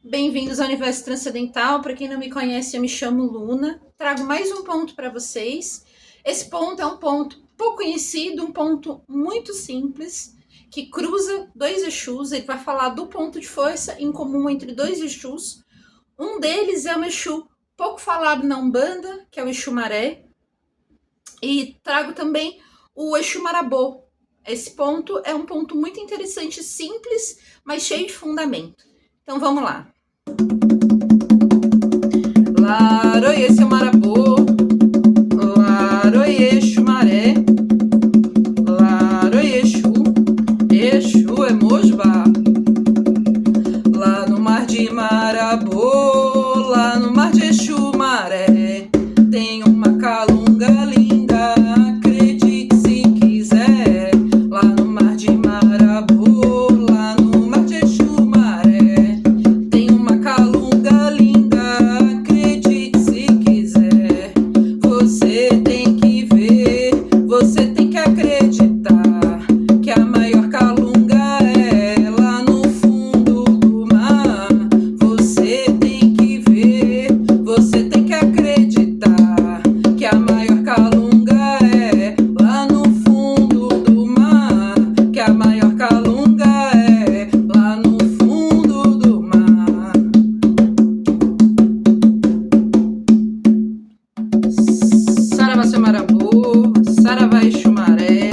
Bem-vindos ao Universo Transcendental. Para quem não me conhece, eu me chamo Luna. Trago mais um ponto para vocês. Esse ponto é um ponto pouco conhecido, um ponto muito simples, que cruza dois Exus. Ele vai falar do ponto de força em comum entre dois Exus. Um deles é um Exu pouco falado na Umbanda, que é o Exu Maré. E trago também o Exu Marabô. Esse ponto é um ponto muito interessante, simples, mas cheio de fundamento. Então vamos lá. Laroie, seu marabô, laroie, chumaré, laroie, exu é mojba. Lá no mar de Marabô, lá no mar de Exu-maré, tem uma calunga linda, acredite se quiser. Lá no mar de Marabô, lá no mar de Exu-maré, tem uma calunga linda, acredite se quiser. Você tem que ver, você tem que acreditar que a maior calunga é lá no fundo do mar. Você tem que ver, você tem que acreditar que a maior calunga é lá no fundo do mar. Que a maior calunga é lá no fundo do mar. Saravá, seu marabô, saravá, Exu-maré,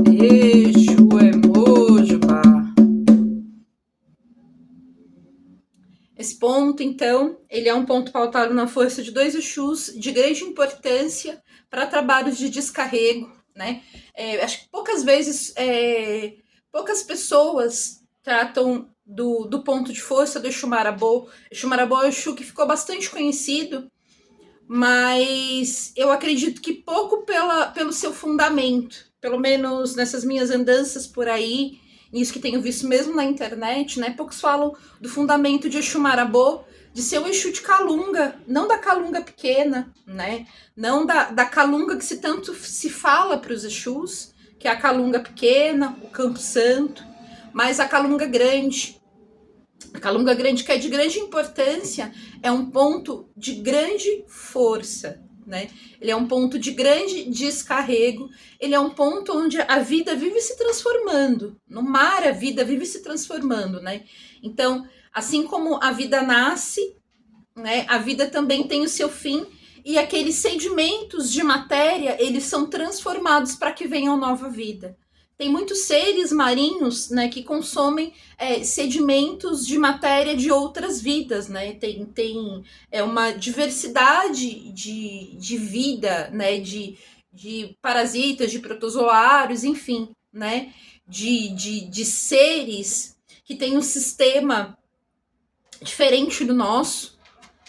Exu é mojubá. Esse ponto, então, ele é um ponto pautado na força de dois Exus de grande importância para trabalhos de descarrego, né? Acho que poucas pessoas tratam do ponto de força do Exu Marabô. Exu Marabô é um Exu que ficou bastante conhecido, mas eu acredito que pouco pelo seu fundamento, pelo menos nessas minhas andanças por aí, isso que tenho visto mesmo na internet, né? Poucos falam do fundamento de Exu Marabô, de ser um Exu de Calunga, não da Calunga pequena, né? Não da Calunga que tanto se fala para os Exus, que é a Calunga pequena, o Campo Santo, mas a Calunga grande. A Calunga grande, que é de grande importância, é um ponto de grande força, né? Ele é um ponto de grande descarrego, ele é um ponto onde a vida vive se transformando. No mar, a vida vive se transformando, né? Então, assim como a vida nasce, né, a vida também tem o seu fim, e aqueles sedimentos de matéria, eles são transformados para que venha uma nova vida. Tem muitos seres marinhos, né, que consomem sedimentos de matéria de outras vidas, né? Tem uma diversidade de vida, né? De parasitas, de protozoários, enfim, né? De seres que têm um sistema diferente do nosso,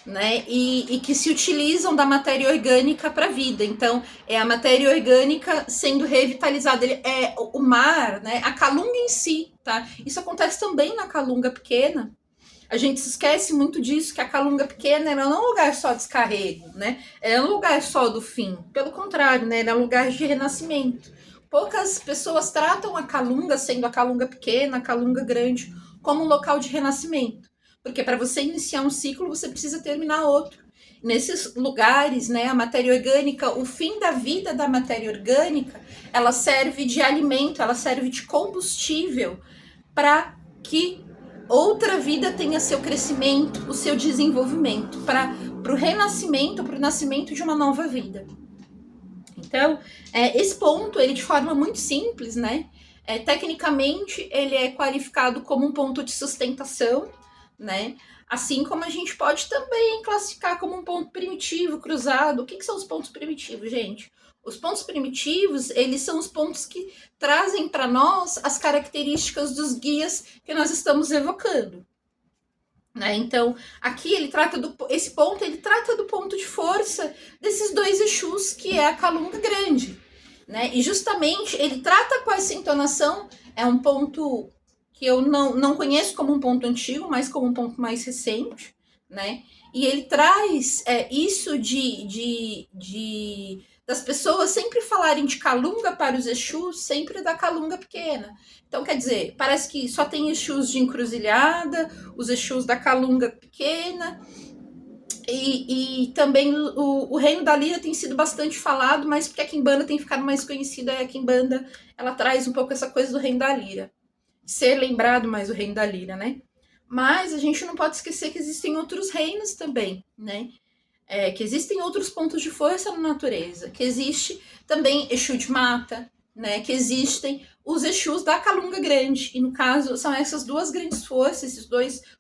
né? E que se utilizam da matéria orgânica para a vida. Então, é a matéria orgânica sendo revitalizada. É o mar, né? A calunga em si, tá? Isso acontece também na calunga pequena. A gente se esquece muito disso, que a calunga pequena não é um lugar só de descarrego, né? É um lugar só do fim. Pelo contrário, né? É um lugar de renascimento. Poucas pessoas tratam a calunga, sendo a calunga pequena, a calunga grande, como um local de renascimento. Porque para você iniciar um ciclo, você precisa terminar outro. Nesses lugares, né, a matéria orgânica, o fim da vida da matéria orgânica, ela serve de alimento, ela serve de combustível para que outra vida tenha seu crescimento, o seu desenvolvimento, para o renascimento, para o nascimento de uma nova vida. Então, esse ponto, ele de forma muito simples, né? Tecnicamente, ele é qualificado como um ponto de sustentação, né? Assim como a gente pode também classificar como um ponto primitivo, cruzado. O que são os pontos primitivos, gente? Os pontos primitivos, eles são os pontos que trazem para nós as características dos guias que nós estamos evocando. Né? Então, aqui esse ponto, ele trata do ponto de força desses dois Exus, que é a Calunga grande. Né? E justamente ele trata com essa entonação, é um ponto que eu não conheço como um ponto antigo, mas como um ponto mais recente, né? E ele traz isso de das pessoas sempre falarem de Calunga para os Exus, sempre da Calunga pequena. Então, quer dizer, parece que só tem Exus de encruzilhada, os Exus da Calunga pequena, e também o Reino da Lira tem sido bastante falado, mas porque a Quimbanda tem ficado mais conhecida, e a Quimbanda, ela traz um pouco essa coisa do Reino da Lira. Ser lembrado mais o Reino da Lira, né? Mas a gente não pode esquecer que existem outros reinos também, né? Que existem outros pontos de força na natureza, que existe também Exu de Mata, né? Que existem os Exus da Calunga Grande, e no caso são essas duas grandes forças,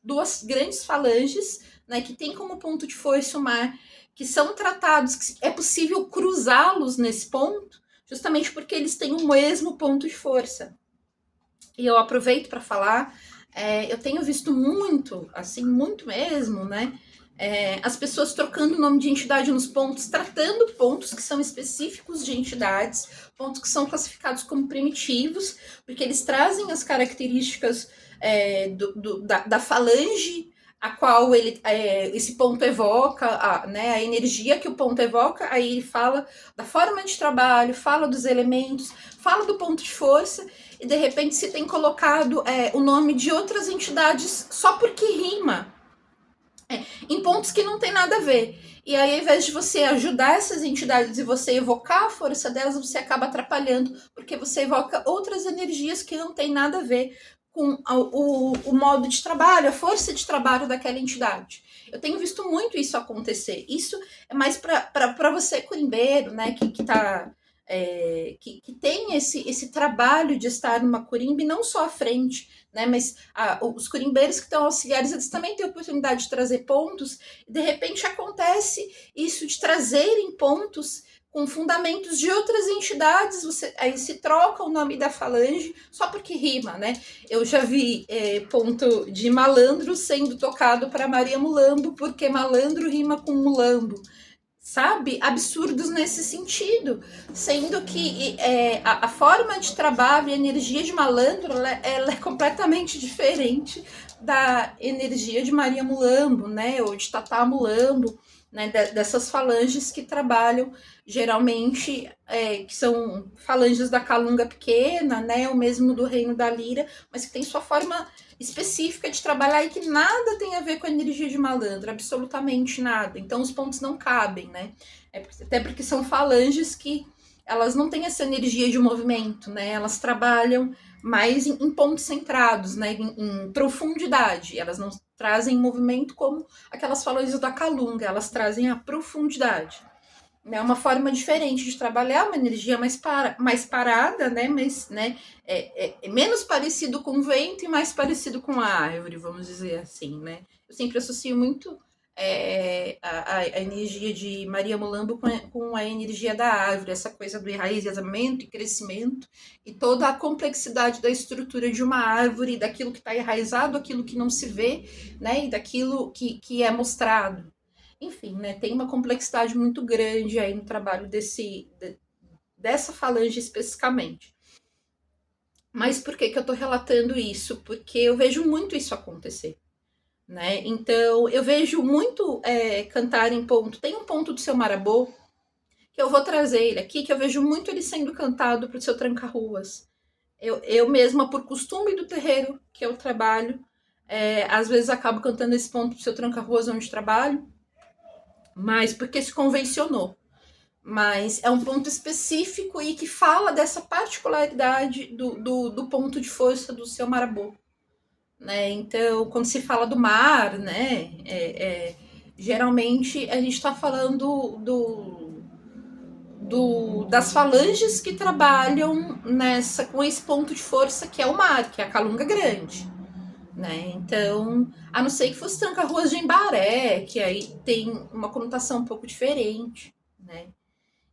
duas grandes falanges, né? Que tem como ponto de força o mar, que são tratados, que é possível cruzá-los nesse ponto, justamente porque eles têm o mesmo ponto de força. E eu aproveito para falar, eu tenho visto muito, assim, muito mesmo, né? As pessoas trocando o nome de entidade nos pontos, tratando pontos que são específicos de entidades, pontos que são classificados como primitivos, porque eles trazem as características da falange a qual esse ponto evoca, né, a energia que o ponto evoca, aí ele fala da forma de trabalho, fala dos elementos, fala do ponto de força, e de repente se tem colocado o nome de outras entidades só porque rima, em pontos que não tem nada a ver. E aí, ao invés de você ajudar essas entidades e você evocar a força delas, você acaba atrapalhando, porque você evoca outras energias que não tem nada a ver com o modo de trabalho, a força de trabalho daquela entidade. Eu tenho visto muito isso acontecer. Isso é mais para você, curimbeiro, né, que tá... que tem esse trabalho de estar numa curimba e não só à frente, né? Mas os curimbeiros que estão auxiliares, eles também têm a oportunidade de trazer pontos, e de repente acontece isso de trazerem pontos com fundamentos de outras entidades, aí se troca o nome da falange só porque rima, né? Eu já vi ponto de malandro sendo tocado para Maria Mulambo, porque malandro rima com mulambo, sabe? Absurdos nesse sentido, sendo que a forma de trabalho e a energia de malandro ela é completamente diferente da energia de Maria Mulambo, né? Ou de Tatá Mulambo, né? Dessas falanges que trabalham geralmente, que são falanges da Calunga pequena, né? O mesmo do Reino da Lira, mas que tem sua forma específica de trabalhar e que nada tem a ver com a energia de malandro, absolutamente nada. Então os pontos não cabem, né? Até porque são falanges que elas não têm essa energia de movimento, né? Elas trabalham mais em pontos centrados, né? Em profundidade. Elas não trazem movimento como aquelas falanges da Calunga, elas trazem a profundidade. É uma forma diferente de trabalhar, uma energia mais parada, né? Mas, né? Menos parecido com o vento e mais parecido com a árvore, vamos dizer assim, né? Eu sempre associo muito a energia de Maria Mulambo com a energia da árvore, essa coisa do enraizamento e crescimento, e toda a complexidade da estrutura de uma árvore, daquilo que está enraizado, aquilo que não se vê, né? E daquilo que é mostrado. Enfim, né, tem uma complexidade muito grande aí no trabalho dessa falange especificamente. Mas por que eu estou relatando isso? Porque eu vejo muito isso acontecer, né? Então, eu vejo muito cantar em ponto. Tem um ponto do Seu Marabô, que eu vou trazer ele aqui, que eu vejo muito ele sendo cantado para o Seu Tranca-Ruas. Eu mesma, por costume do terreiro que eu trabalho, às vezes acabo cantando esse ponto para o Seu Tranca-Ruas onde trabalho, mas porque se convencionou. Mas é um ponto específico e que fala dessa particularidade do ponto de força do Seu Marabô, né? Então, quando se fala do mar, né, geralmente a gente está falando das falanges que trabalham com esse ponto de força que é o mar, que é a Calunga Grande. Né? Então, a não ser que fosse Tranca-Ruas de Embaré, que aí tem uma conotação um pouco diferente, né?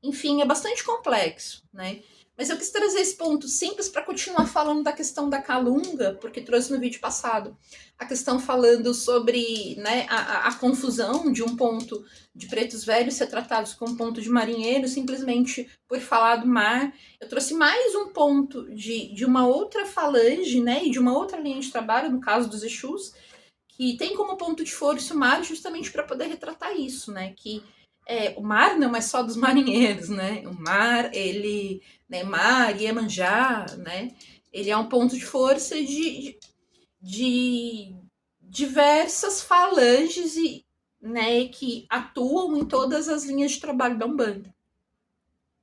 Enfim, é bastante complexo, né? Mas eu quis trazer esse ponto simples para continuar falando da questão da Calunga, porque trouxe no vídeo passado a questão falando sobre, né, a confusão de um ponto de pretos velhos ser tratados como ponto de marinheiro, simplesmente por falar do mar. Eu trouxe mais um ponto de uma outra falange, né, e de uma outra linha de trabalho, no caso dos Exus, que tem como ponto de força o mar, justamente para poder retratar isso, né, que o mar não é só dos marinheiros, né? O mar, ele, né, Mar, Iemanjá, né? Ele é um ponto de força de diversas falanges e, né, que atuam em todas as linhas de trabalho da Umbanda.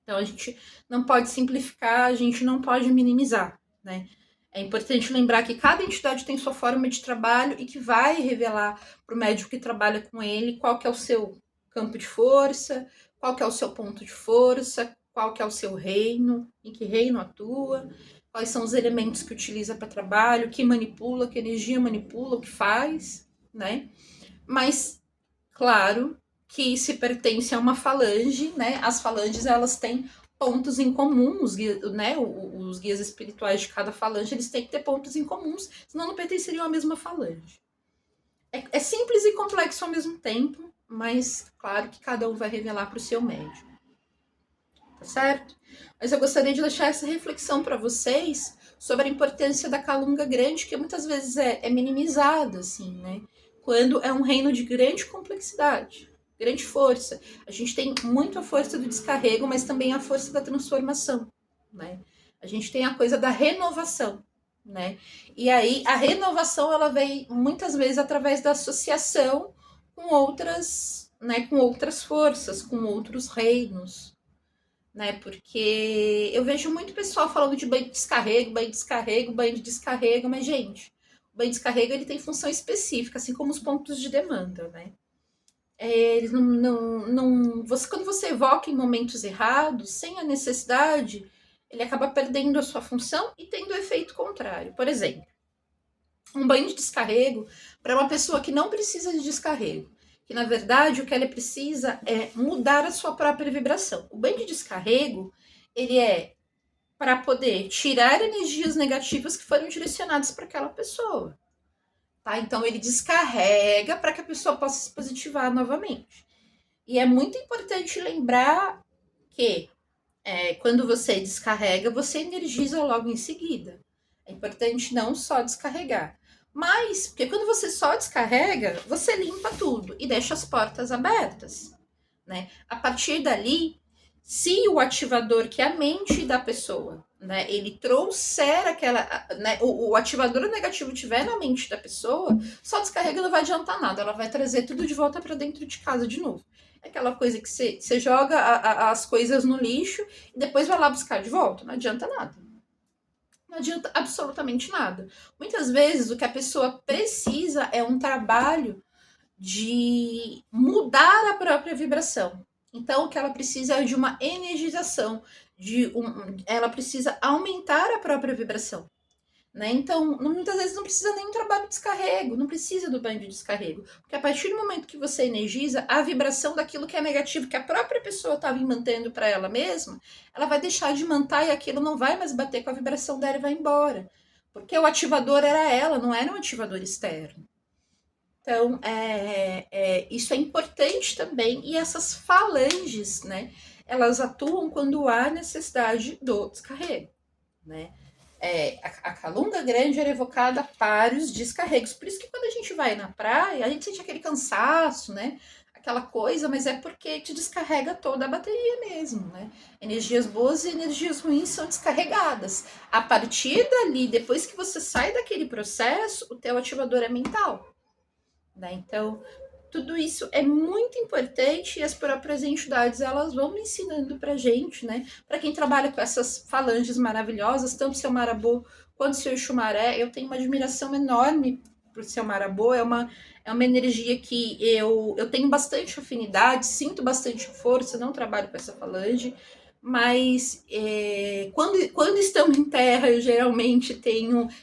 Então a gente não pode simplificar, a gente não pode minimizar, né? É importante lembrar que cada entidade tem sua forma de trabalho e que vai revelar para o médico que trabalha com ele qual que é o seu campo de força, qual que é o seu ponto de força, qual que é o seu reino, em que reino atua, quais são os elementos que utiliza para trabalho, que manipula, que energia manipula, o que faz, né? Mas, claro, que se pertence a uma falange, né? As falanges, elas têm pontos em comum, os guias, né? Os guias espirituais de cada falange, eles têm que ter pontos em comuns, senão não pertenceriam à mesma falange. É simples e complexo ao mesmo tempo, mas claro que cada um vai revelar para o seu médium, tá certo? Mas eu gostaria de deixar essa reflexão para vocês sobre a importância da calunga grande, que muitas vezes é minimizada, assim, né? Quando é um reino de grande complexidade, grande força. A gente tem muito a força do descarrego, mas também a força da transformação, né? A gente tem a coisa da renovação, né? E aí a renovação ela vem muitas vezes através da associação com outras, né, com outras forças, com outros reinos, né? Porque eu vejo muito pessoal falando de banho de descarrego, banho de descarrego, banho de descarrego, mas, gente, o banho de descarrego ele tem função específica, assim como os pontos de demanda, né? Eles quando você evoca em momentos errados, sem a necessidade, ele acaba perdendo a sua função e tendo o efeito contrário. Por exemplo, um banho de descarrego para uma pessoa que não precisa de descarrego, que na verdade o que ela precisa é mudar a sua própria vibração. O banho de descarrego, ele é para poder tirar energias negativas que foram direcionadas para aquela pessoa. Tá? Então ele descarrega para que a pessoa possa se positivar novamente. E é muito importante lembrar que quando você descarrega, você energiza logo em seguida. É importante não só descarregar. Mas, porque quando você só descarrega, você limpa tudo e deixa as portas abertas, né? A partir dali, se o ativador, que é a mente da pessoa, né, ele trouxer aquela, né, o ativador negativo tiver na mente da pessoa, só descarrega não vai adiantar nada, ela vai trazer tudo de volta para dentro de casa de novo. É aquela coisa que você joga as coisas no lixo e depois vai lá buscar de volta, não adianta nada. Não adianta absolutamente nada. Muitas vezes o que a pessoa precisa é um trabalho de mudar a própria vibração. Então, o que ela precisa é de uma energização, ela precisa aumentar a própria vibração. Né? Então, muitas vezes não precisa nem um trabalho de descarrego, não precisa do banho de descarrego. Porque a partir do momento que você energiza, a vibração daquilo que é negativo, que a própria pessoa estava mantendo para ela mesma, ela vai deixar de manter e aquilo não vai mais bater com a vibração dela e vai embora. Porque o ativador era ela, não era um ativador externo. Então, isso é importante também. E essas falanges, né, elas atuam quando há necessidade do descarrego, né? A calunga grande era evocada para os descarregos. Por isso que quando a gente vai na praia, a gente sente aquele cansaço, né? Aquela coisa, mas é porque te descarrega toda a bateria mesmo, né? Energias boas e energias ruins são descarregadas. A partir dali, depois que você sai daquele processo, o teu ativador é mental. Né? Então, tudo isso é muito importante e as próprias entidades elas vão ensinando pra gente, né? Para quem trabalha com essas falanges maravilhosas, tanto o seu Marabô quanto o seu Xumaré, eu tenho uma admiração enorme pro seu Marabô, é uma energia que eu tenho bastante afinidade, sinto bastante força, não trabalho com essa falange, mas quando estamos em terra, eu geralmente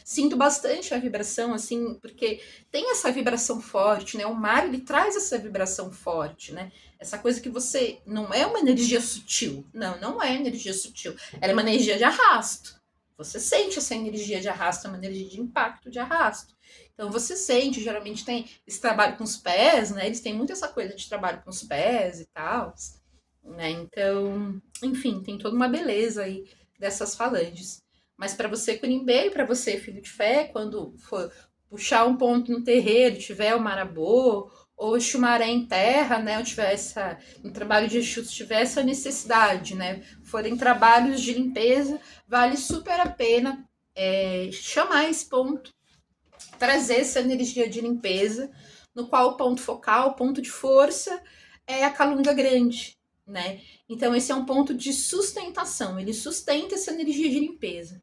sinto bastante a vibração, assim, porque tem essa vibração forte, né? O mar, ele traz essa vibração forte, né? Essa coisa que você não é uma energia sutil. Não é energia sutil. Ela é uma energia de arrasto. Você sente essa energia de arrasto, é uma energia de impacto, de arrasto. Então você sente, geralmente tem esse trabalho com os pés, né? Eles têm muito essa coisa de trabalho com os pés e tal, né? Então, enfim, tem toda uma beleza aí dessas falanges. Mas para você, curimbeiro, para você, filho de fé, quando for puxar um ponto no terreiro, tiver o marabô, ou Exumara em terra, né, ou tiver no trabalho de Exu, se tiver essa necessidade, né, forem trabalhos de limpeza, vale super a pena chamar esse ponto, trazer essa energia de limpeza, no qual o ponto focal, o ponto de força é a Calunga Grande, né? Então esse é um ponto de sustentação, ele sustenta essa energia de limpeza.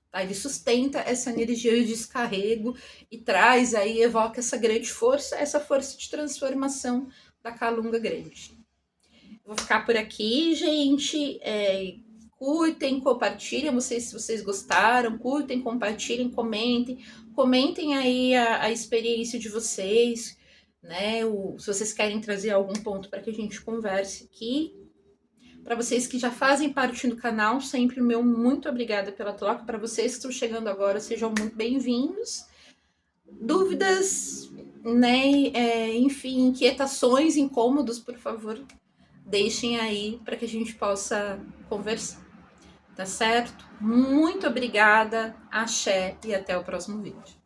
Tá? Ele sustenta essa energia de descarrego e traz aí, evoca essa grande força, essa força de transformação da Calunga Grande. Vou ficar por aqui, gente. Curtem, compartilhem, se vocês gostaram, curtem, compartilhem, comentem. Comentem aí a experiência de vocês, né? Se vocês querem trazer algum ponto para que a gente converse aqui. Para vocês que já fazem parte do canal, sempre meu muito obrigada pela troca. Para vocês que estão chegando agora, sejam muito bem-vindos. Dúvidas, né? Enfim, inquietações, incômodos, por favor, deixem aí para que a gente possa conversar. Tá certo? Muito obrigada, axé e até o próximo vídeo.